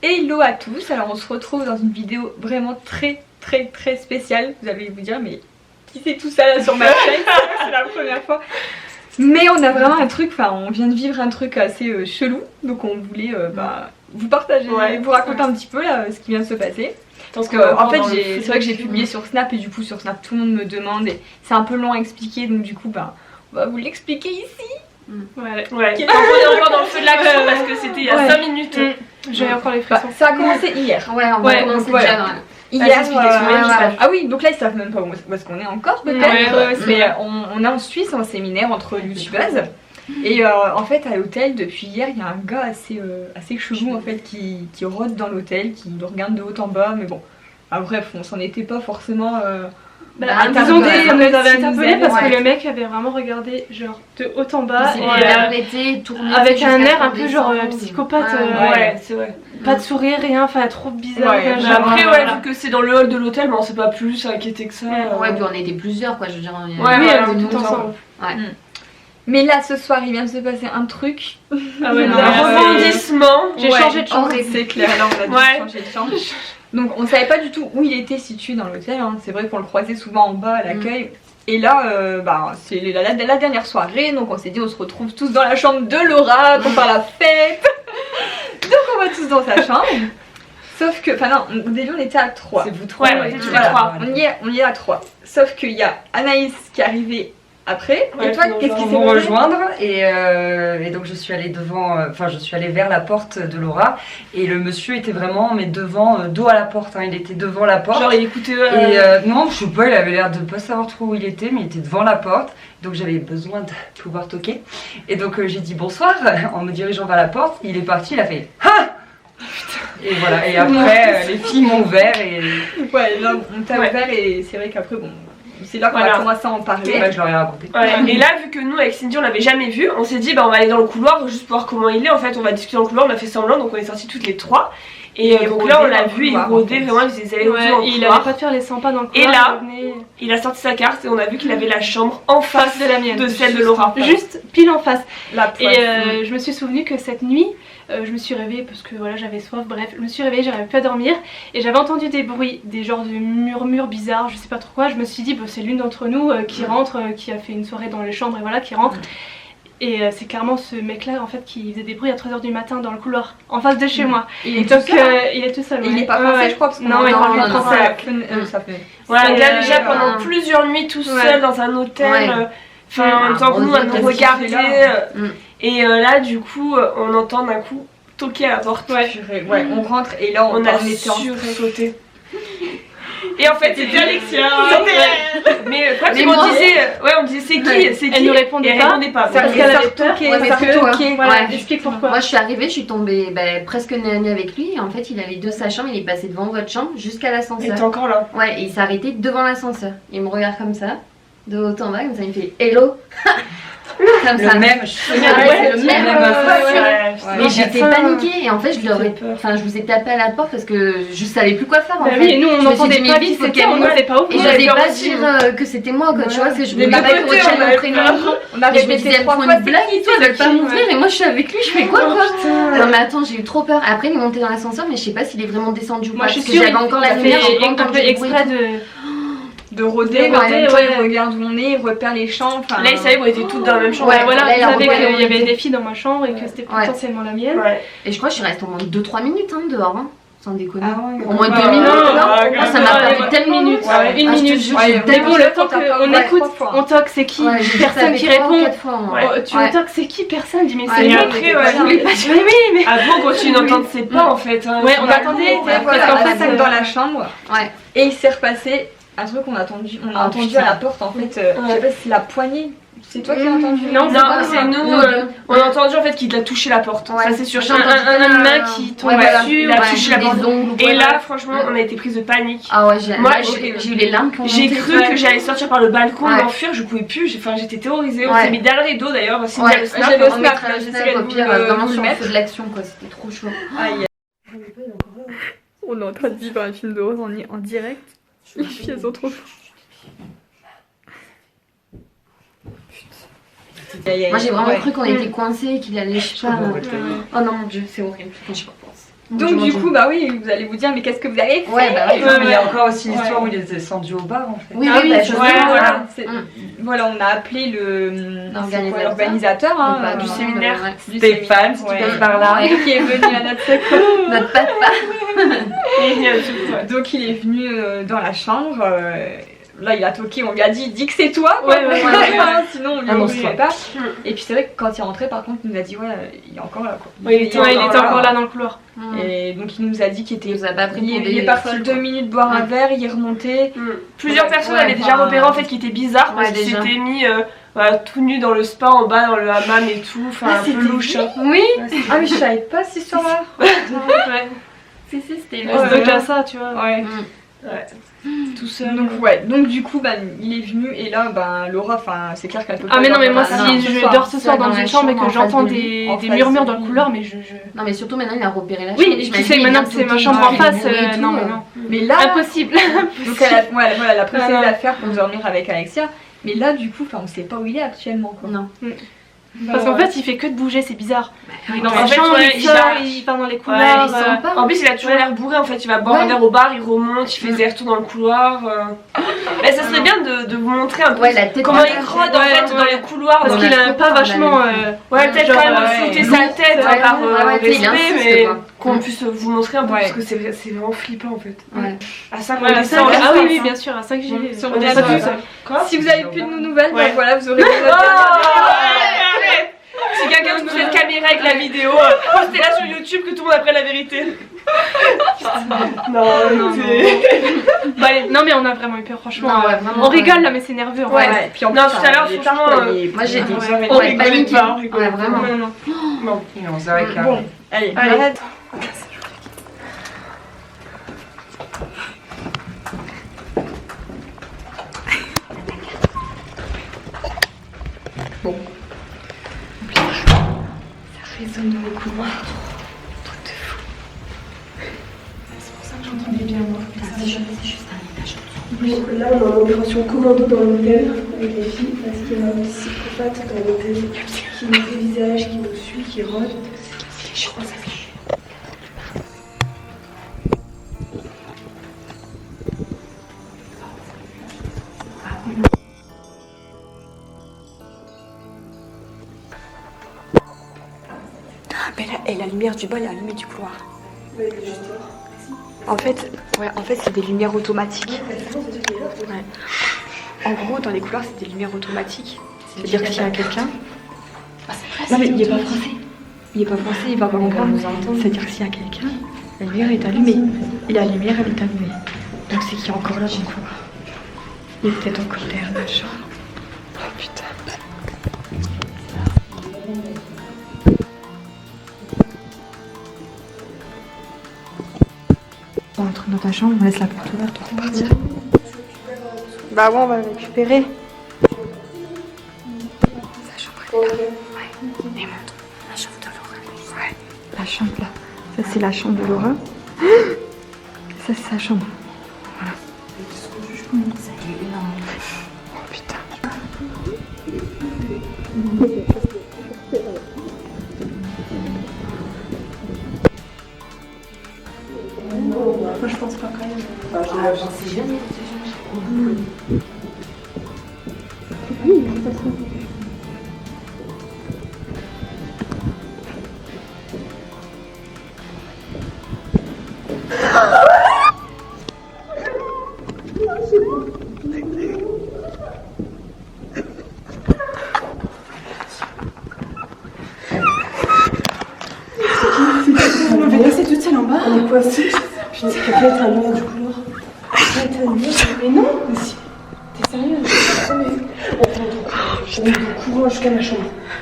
Hello à tous, alors on se retrouve dans une vidéo vraiment très spéciale. Vous allez vous dire mais qui c'est tout ça là sur ma chaîne? C'est la première fois. Mais on a vraiment un truc, enfin on vient de vivre un truc assez chelou. Donc on voulait vous partager, vous raconter un petit peu là ce qui vient de se passer. Parce que en fait c'est vrai que j'ai publié sur Snap et du coup sur Snap tout le monde me demande et c'est un peu long à expliquer, donc du coup on va vous l'expliquer ici. Ouais. On est encore dans le feu de l'action parce que c'était il y a 5 minutes. J'ai encore les frissons. Ça a commencé hier. Ouais, on va commencer déjà. Hier, ah oui, donc là ils savent même pas où est-ce qu'on est encore peut-être. Mais on est en Suisse en séminaire entre youtubeuses. Et en fait à l'hôtel depuis hier il y a un gars assez chelou en fait qui rôde dans l'hôtel, qui nous regarde de haut en bas, mais bon. Bref, on s'en était pas forcément disons que ça nous avait interpellé parce que le mec avait vraiment regardé genre de haut en bas et tourné avec un air un peu genre psychopathe. Ouais, c'est vrai. Pas de sourire, rien, enfin trop bizarre. Après, vu que c'est dans le hall de l'hôtel, on s'est pas plus inquiété que ça. Ouais, puis on était plusieurs quoi, je veux dire. Tout ensemble. Mais là ce soir il vient de se passer un truc. Ah ouais, non, un rebondissement. J'ai changé de chambre. C'est clair, là on a dû changer de chambre. Donc on savait pas du tout où il était situé dans l'hôtel, hein. C'est vrai qu'on le croisait souvent en bas à l'accueil. Et là, c'est la dernière soirée, donc on s'est dit on se retrouve tous dans la chambre de Laura pour faire la fête. Donc on va tous dans sa chambre. Sauf que, enfin non, au début on était à 3. C'est vous trois, on y est à 3. Sauf qu'il y a Anaïs qui est arrivée après. Et toi, qu'est-ce qui s'est passé? passé? Rejoindre et donc je suis allée devant, je suis allée vers la porte de Laura et le monsieur était vraiment devant, dos à la porte, hein, il était devant la porte. Genre il écoutait. Non, je sais pas, il avait l'air de pas savoir trop où il était, mais il était devant la porte. Donc j'avais besoin de pouvoir toquer. Et donc j'ai dit bonsoir en me dirigeant vers la porte. Il est parti, il a fait ah. Et voilà, et après les filles m'ont ouvert et. Ouais, là on t'a ouvert et c'est vrai qu'après bon. C'est là qu'on a commencé à en parler. Je leur ai raconté. Et là, vu que nous, avec Cindy, on l'avait jamais vu, on s'est dit, on va aller dans le couloir juste pour voir comment il est. En fait, on va discuter dans le couloir, on a fait semblant, donc on est sortis toutes les trois. Et donc là, on l'a vu, il rôdait vraiment, il faisait des allers-retours dans le couloir. Il avait pas de faire les 100 pas dans le couloir. Et là, il a sorti sa carte et on a vu qu'il avait la chambre en face de la mienne, de celle de Laura. Juste pile en face. Et je me suis souvenu que cette nuit, je me suis réveillée parce que voilà j'avais soif, bref, je me suis réveillée, j'arrivais pas à dormir et j'avais entendu des bruits, des genres de murmures bizarres, je sais pas trop quoi. Je me suis dit c'est l'une d'entre nous qui rentre, qui a fait une soirée dans les chambres et voilà, qui rentre. Et c'est carrément ce mec là en fait qui faisait des bruits à 3h du matin dans le couloir en face de chez moi. Il est donc tout seul. il est tout seul. Il est pas français je crois parce qu'on non, il parle pas français. Ça fait. Voilà, il a déjà pendant plusieurs nuits tout seul dans un hôtel. Enfin, en même temps que nous à nous regarder. Et là du coup on entend d'un coup toquer à la porte. On rentre et là on a sursauté. Et en fait c'était Alexia. Mais quand on disait c'est qui, elle ne répondait pas. Parce qu'elle avait peur. Explique pourquoi. Moi je suis arrivée, je suis tombée presque nez à nez avec lui et en fait il allait de sa chambre, il est passé devant votre chambre jusqu'à l'ascenseur. Il était encore là. Ouais, et il s'est arrêté devant l'ascenseur. Il me regarde comme ça, de haut en bas, comme ça il me fait hello. Comme ça. Le même, c'est le même. Mais j'étais paniquée et en fait je vous ai tapé à la porte parce que je savais plus quoi faire en fait. Oui, et nous on n'entendait pas qui c'était, on n'osait pas ouvrir. Et j'osais pas dire que c'était moi quoi, tu vois, parce que je voulais pas qu'on retienne mon prénom. Et je me disais, elle me prend une blague et tout, elle veut pas m'ouvrir et moi je suis avec lui, je fais quoi. Non mais attends, j'ai eu trop peur. Après il est monté dans l'ascenseur mais je sais pas s'il est vraiment descendu ou pas. Moi je suis sûre que j'avais encore la lumière, j'ai pas entendu exprès de rôder, il regarde où on est, il repère les chambres. Là il savait qu'on était toutes dans la même chambre. Voilà, il savait qu'il y avait des filles dans ma chambre et que c'était potentiellement la mienne. Et je crois que je suis restée au moins 2-3 minutes dehors, sans déconner. Au moins 2 minutes, non. Ça m'a perdu telle minute. Une minute. Mais bon, le temps qu'on écoute, on toque, c'est qui? Personne qui répond. Tu toques, c'est qui? Personne dit mais c'est après, je voulais pas dire oui, mais. Avant, on continue d'entendre ses pas en fait. Ouais, on attendait. Parce qu'en fait, on est dans la chambre. Et il s'est repassé un truc qu'on a entendu à la porte en fait. Je sais pas si c'est la poignée. C'est toi qui as entendu? Non, c'est nous. On a entendu en fait qu'il a touché la porte. Ça c'est sûr. Un main qui tombe dessus, il a touché la porte. Et là, franchement, on a été prise de panique. Ah ouais, j'ai eu les larmes qui ont monté. J'ai cru que j'allais sortir par le balcon, m'enfuir, je pouvais plus. J'étais terrorisée. On s'est mis derrière le rideau d'ailleurs. J'avais le snap, j'essayais vraiment sur le feu de l'action quoi. C'était trop chaud. On est en train de vivre un film d'horreur en direct. Les filles elles sont trop Moi j'ai vraiment cru qu'on était coincés, qu'il allait je sais pas. Oh non mon dieu, c'est horrible quand je pense. Donc du coup, bah oui, vous allez vous dire, mais qu'est-ce que vous avez fait? Ouais, bah ouais. Non, mais il y a encore aussi l'histoire où il est descendu au bar en fait. Oui, Ah oui, bah, c'est justement, vrai, voilà, voilà. voilà, on a appelé l'organisateur hein, Du séminaire. du Stéphane, si tu ouais. passes par là. Qui est venu à notre section. Notre papa. Donc il est venu dans la chambre. Là, il a toqué, on lui a dit que c'est toi, quoi. Ouais. Sinon on lui Annonce-toi. ouvrirait pas. Et puis c'est vrai que quand il est rentré, par contre, il nous a dit il est encore là, quoi. Ouais, il était encore là dans le couloir. Et donc il nous a dit qu'il était. Il nous a pas pris pour Il est des parti folles, 2 quoi. minutes boire un verre, il est remonté. Plusieurs personnes Ouais, avaient déjà enfin, repéré en fait qu'il était bizarre parce ouais, qu'il déjà. s'était mis tout nu dans le spa en bas dans le hammam et tout, enfin un peu louche. Oui. Ah mais je savais pas cette histoire-là. Ouais. Si, c'était C'est Ouais. déjà ça, tu vois. Ouais. Tout seul. Donc du coup il est venu et là Laura, enfin c'est clair qu'elle peut pas. Ah mais non mais moi dormir si ce je soir. dors ce soir dans la une chambre et chambre en que j'entends face de lui. En des face murmures de dans le lui. couloir, mais Non, mais surtout maintenant, il a repéré la chambre. Oui, je sais maintenant que c'est ma chambre en face. Non mais non. Mais là, Impossible. donc elle a préféré l'affaire pour dormir avec Alexia. Mais là du coup, on sait pas où il est actuellement, quoi. Non. Parce qu'en fait il fait que de bouger, c'est bizarre. Il est dans En sa fait, chambre, ouais, il il sort, va- il part dans les Ouais, couloirs. il sent pas. En plus, il a toujours l'air bourré en fait. Il va boire un verre au bar, il remonte, il fait des retours dans le couloir. Mais ça serait bien de vous montrer un peu Ouais, la tête. comment il rôde en fait dans les couloirs. Parce on qu'il a a trop pas peur, vachement. Ouais, peut-être genre, quand même ouais, flouter sa tête Ouais, par ouais, tu sais, il respect, insiste, mais quoi. qu'on puisse vous montrer un peu Ouais. parce que c'est vraiment flippant en fait. Ouais. À ça, Ouais, ça, on ah reste oui, pas. bien sûr, à 5 j'y vais. Sur On est le pas réseau. tout seul. Quoi Si vous avez plus de nos nouvelles, Ouais. voilà, vous aurez Si quelqu'un trouve cette caméra avec la vidéo, postez-la sur YouTube que tout le monde apprenne la vérité. Non, Non mais on a vraiment eu peur, franchement. Non, ouais, vraiment, On rigole là, mais c'est nerveux. en Ouais. fait. Puis en Non, plus, tout à l'heure, il est franchement, tard, quoi, il est- Moi, j'ai dit. On On rigolait paniqué. pas, on rigolait Ouais, vraiment. Non. Et on s'arrête là. Bon, allez, Allez. arrête. Bon. Ça résonne dans les couloirs. Truc de fou. C'est pour ça que j'entendais bien moi. C'est juste un étage. Donc là, on est en opération commando dans l'hôtel avec les filles parce qu'il y a un psychopathe dans l'hôtel qui nous dévisage, qui nous suit, qui rôde. Je crois que ça fait. Mais là, et la lumière du bas, il y a la lumière du couloir. En fait, c'est des lumières automatiques. Ouais. En gros, dans les couloirs, c'est des lumières automatiques. C'est-à-dire que s'il y a quelqu'un. Non, mais il n'est pas français. Il n'est pas français, il va pas comprendre. C'est-à-dire que s'il y a quelqu'un, la lumière est allumée. Et la lumière, elle est allumée. Donc c'est qu'il est encore là dans le couloir. Il est peut-être encore derrière la chambre. Oh putain. On entre dans ta chambre, on laisse la porte ouverte, on va partir. Bah ouais, on va le récupérer. Sa chambre est là. Ouais. Et montre. La chambre de Laura. Ouais. La chambre là. Ça c'est la chambre de Laura. Ça c'est sa chambre. Voilà. Oh putain. Moi, je pense pas quand même. J'en sais jamais. On va passer toute seule en bas. On est coincés. Putain, quelqu'un est à l'heure du couloir. Quelqu'un est à l'heure. Mais non, mais si. T'es sérieux? Attends. Je vais de courant jusqu'à ma chambre.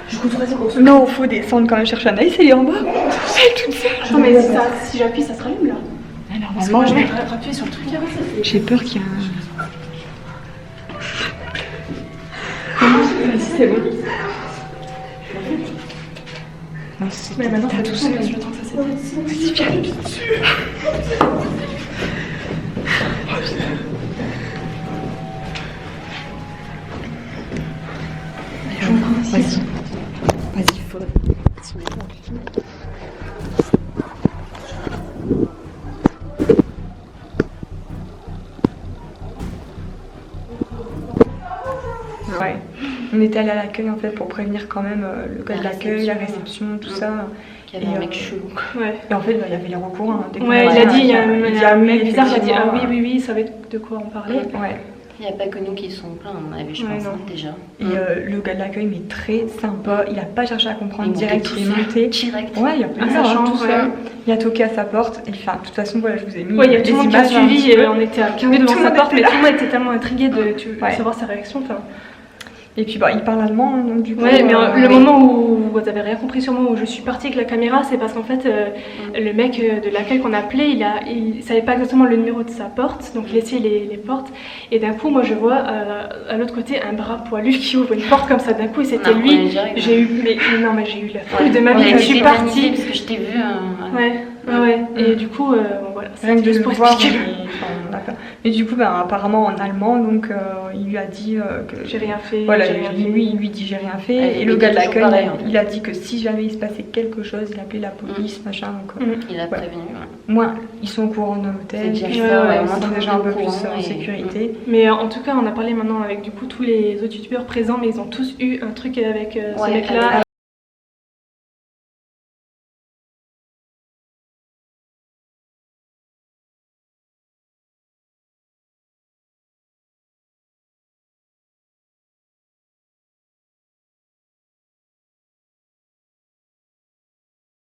Du coup, troisième, on se. Non, faut descendre quand même chercher Anaïs, elle est en bas. Elle est toute seule. Non mais si j'appuie, ça se rallume là. Parce que moi, Je vais appuyer sur le truc avant ça. j'ai peur qu'il y ait un. Vas-y, c'est bon. Non, c'est Mais maintenant, t'as tout seul. je temps que ça s'éteint. Vas-y, viens. Vas-y. Vas-y, faudrait. était allé à l'accueil en fait pour prévenir quand même le gars de l'accueil, la réception, tout ça. Qu'il y avait un mec chelou. Ouais. Et en fait, il y avait les recours. Hein, Ouais, il a dit, il y a un mec oui, bizarre qui a dit ah effectivement, oui, il savait de quoi on parlait. Ouais. Il n'y a pas que nous qui sont pleins, on avait, je pense, déjà. Et le gars de l'accueil, mais très sympa, il a pas cherché à comprendre, Il direct, il est monté. Direct. Ouais, il a À sa chambre, tout seul. Il a toqué à sa porte. Et enfin, de toute façon, voilà, je vous ai mis. Ouais, il y a tout le monde qui a images un suivi petit et peu. on était à 15 devant Tout le sa monde porte, mais était tout le monde était tellement intrigué de Ouais. savoir sa réaction. Enfin, Et puis, bah, il parle allemand, hein, donc du coup. ouais, mais le moment où vous avez rien compris sur moi, où je suis partie avec la caméra, c'est parce qu'en fait, le mec de l'accueil qu'on appelait, il savait pas exactement le numéro de sa porte, donc il essayait les portes. Et d'un coup, moi, je vois à l'autre côté un bras poilu qui ouvre une porte comme ça d'un coup, et c'était lui. J'ai eu, mais j'ai eu la foule de ma vie. Je suis partie parce que je t'ai vu. Ouais. Et du coup, voilà. Rien que de juste le pour voir. expliquer. Et du coup, bah, apparemment en allemand, donc il lui a dit que. J'ai rien fait. Voilà, j'ai rien fait. lui, il lui dit j'ai rien fait. Ouais, et le il gars de dit toujours l'accueil, pareil, en fait. il a dit que si jamais il se passait quelque chose, il appelait la police, machin. Donc, Il a prévenu. moi, ils sont au courant de l'hôtel. C'est Ils déjà ça, ouais, au moins sont tout déjà le un monde peu est au plus courant en et- sécurité. Mais en tout cas, on a parlé maintenant avec du coup tous les autres youtubeurs présents, mais ils ont tous eu un truc avec ce Ouais, mec-là.